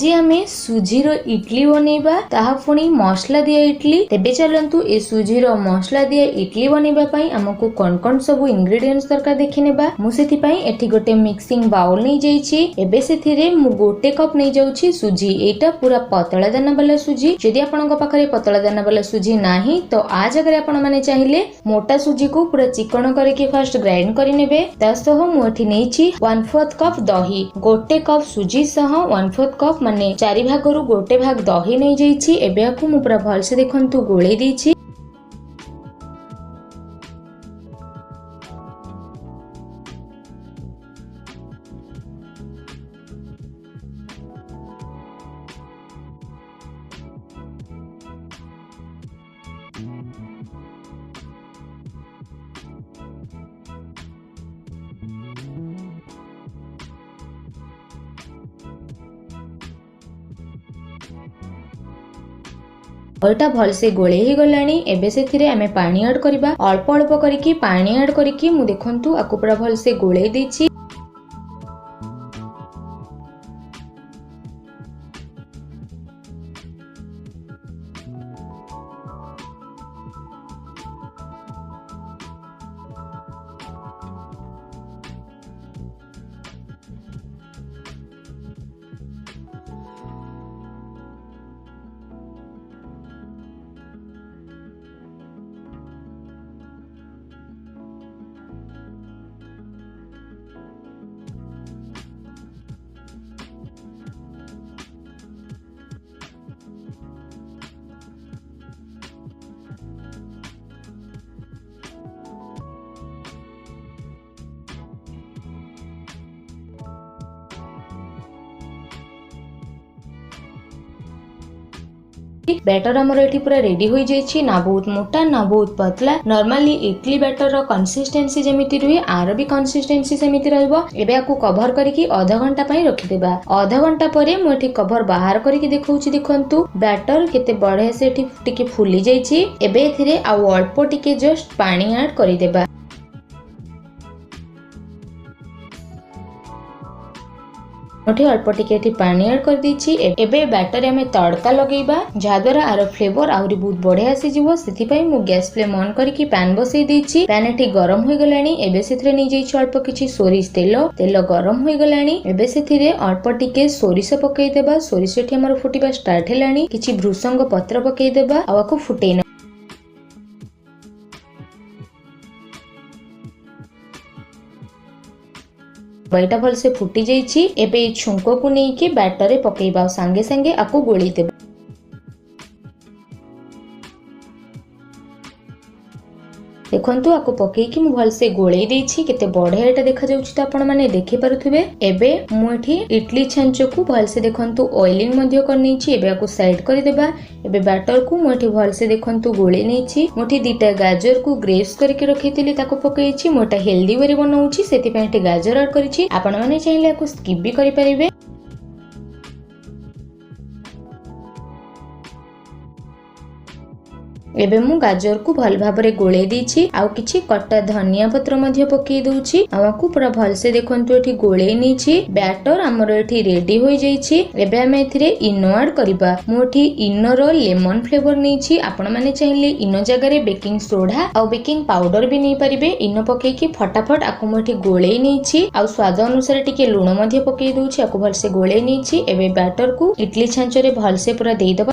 आज आमे सुजी रो इडली बनेबा ताहा पुणी मसला दिया इडली। तेबे चलंतु ए सुजी रो मसला दिया इडली बनेबा पई हमकु कोन कोन सब इंग्रेडिएंट्स दरकार देखिनेबा। मु सेति पई एठी गोटे मिक्सिंग बाउल नै जाईछि। एबे सेथिरे मु गोटे कप नै जाउछि सुजी। एटा पूरा पतला दाना वाला सुजी। यदि आपनक पाखरे पतला दाना वाला सुजी नाही तो आ जगह आपण माने चाहिए मोटा सुजी को पूरा चिकन करके फर्स्ट ग्राइंड करि नेबे। तासह मु एठी नैछि 1/4 कप दही। गोटे कप सुजी सह 1/4 कप माने 4 भागरु गोटे भाग दही नै जाईछि। एबे आकु मु पूरा भल से देखंतु गोळेई दैछि। ओटा भल से गोळे ही गलानी। एबे सेथिरे आमे पानी ऐड करबा। अल्प अल्प करिकि पानी ऐड करिकि मु देखंतु आकु पूरा भल से गोळे दैछि। बैटर हमर एठी पूरा रेडी होई जाईछि। ना बहुत मोटा ना बहुत पतला। नॉर्मली इडली बैटर रो कंसिस्टेंसी जेमिति रुहे आरो भी कंसिस्टेंसी सेमिति रहबो। एबे आकु कवर करिकि आधा घंटा पई रखि देबा। आधा घंटा परे मु एठी कवर बाहर करिकि देखौछि। देखंतु बैटर केते बढे से एठी टिके फुली जाईछि। एबे एथिरे आ अल्प टिके जस्ट पानी ऐड करि देबा। मोठे अल्प टिके पानी ऐड कर दीछि। एबे बैटर में तड़का लगेबा जहा द्वारा आरो फ्लेवर आउरी बहुत बढ़िया आसी जिवो। सेति पई मु गैस फ्लेम ऑन करके पैन बसई दीछि। पैन एठी गरम होई गलानी। एबे सेथिरे नै जाईछि अल्प किछि सोरिष तेल गरम होई गलानी। एबे सेथिरे अल्प टिके सोरिष पकई देबा। सोरिष एठी हमर फुटिबा स्टार्ट हेलानी। किछि भृसंग पत्र पकई देबा आ आकु फुटेना। बैटा भल से फुटी जाईछि। एबे छुंको को नहीं के बैटर रे पकेइबा। संगे संगे आकु गोली देबा। देखंतु आकु पकेइकि मु भल से गोळेई देछि। केते बढ़िया एटा देखा जाउछि त आपण माने देखि पारुथिबे। एबे मु एठी इडली छांचो को भल से देखंतु ऑयलिंग मध्ये कर नैछि। एबे आकु साइड करि देबा। एबे बैटर को मु एठी भल से देखंतु गोळेई नैछि। मोठी दिटा गाजर को ग्रेव्स करके रखितिली ताको पकेइछि। मोटा हेल्दी वे रे बनाउछि सेति पय एठी गाजर ऐड करिछि। आपण माने चाहिले आकु स्किप भी करि परिबे। एबे मु गाजर को भल भाबरे गोळे दीछि। आउ किछि कट्टा धनिया पत्र मध्ये पकेइ दउछि। आमाकु पूरा भल से देखंतु एठी गोळे नैछि। बैटर हमर एठी रेडी होई जाईछि। एबे हमें एथिरे इनो ऐड करिबा। मु एठी इनो रो लेमन फ्लेवर नैछि। आपण माने चाहिले इनो जगह रे बेकिंग सोडा आउ बेकिंग पाउडर भी नै परिबे। इनो पकेइ कि फटाफट आकु मु एठी गोळे नैछि। आउ स्वाद अनुसार टिके लूण मध्ये पकेइ दउछि। आकु भल से गोळे नैछि। एबे बैटर को इडली छांचो रे भल से पूरा देइ दबा।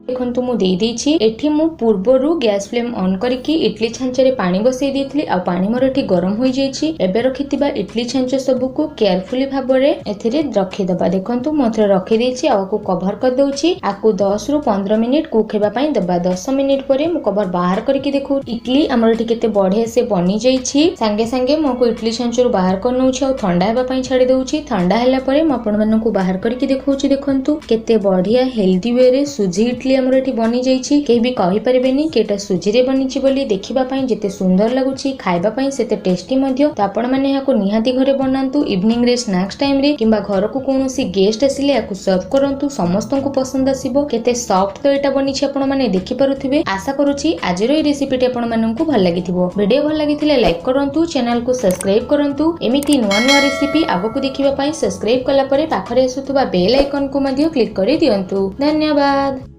देखंतु मु देई देछि। एठी मु पूर्वरु गैस फ्लेम ऑन करके इडली छांचो रे पानी बसई देथिली। आ पानी मोर एठी गरम होई जाईछि। एबे रखितिबा इडली छांचो सब को केयरफुली भाबरे एथिरे रखि दबा। देखंतु मोथरे रखि देछि। आकु कवर कर दउछि। आकु 10 रु 15 मिनिट कुक हेबा पई दबा। 10 मिनिट परे मु कवर बाहर करके देखु। इडली हमर एठी केते बढ़िया से बनी जाईछि। संगे संगे मोको इडली छांचो रु बाहर कर नउछि। आ ठंडा हेबा पई छाडी दउछि। ठंडा हैला परे म आपण मानकु बाहर करके देखउछि। देखंतु केते बढ़िया हेल्दी वे रे सुजी इडली ଇଡଲି ଆମର ଏଠି ବନି ଯାଇଛି। କେହି ବି କହିପାରିବେନି କି ଏଟା ସୁଜିରେ ବନିଛି ବୋଲି। ଦେଖିବା ପାଇଁ ଯେତେ ସୁନ୍ଦର ଲାଗୁଛି, ଖାଇବା ପାଇଁ ସେତେ ଟେଷ୍ଟି ମଧ୍ୟ। ତ ଆପଣ ମାନେ ଏହାକୁ ନିହାତି ଘରେ ବନାନ୍ତୁ। ଇଭିନିଂ ରେ ସ୍ନାକ୍ସ ଟାଇମ ରେ କିମ୍ବା ଘରକୁ କୌଣସି ଗେଷ୍ଟ ଆସିଲେ ଏହାକୁ ସର୍ଭ କରନ୍ତୁ। ସମସ୍ତଙ୍କୁ ପସନ୍ଦ ଆସିବ। କେତେ ସଫ୍ଟ ତ ଏଟା ବନିଛି ଆପଣ ମାନେ ଦେଖିପାରୁଥିବେ। ଆଶା କରୁଛି ଆଜିର ଏହି ରେସିପିଟି ଆପଣ ମାନଙ୍କୁ ଭଲ ଲାଗିଥିବ। ଭିଡିଓ ଭଲ ଲାଗିଥିଲେ ଲାଇକ୍ କରନ୍ତୁ, ଚ୍ୟାନେଲ କୁ ସବସ୍କ୍ରାଇବ କରନ୍ତୁ। ଏମିତି ନୂଆ ନୂଆ ରେସିପି ଆଗକୁ ଦେଖିବା ପାଇଁ ସବସ୍କ୍ରାଇବ କଲା ପରେ ପାଖରେ ଆସୁଥିବା ବେଲ ଆଇକନ କୁ ମଧ୍ୟ କ୍ଲିକ୍ କରି ଦିଅନ୍ତୁ। ଧନ୍ୟବାଦ।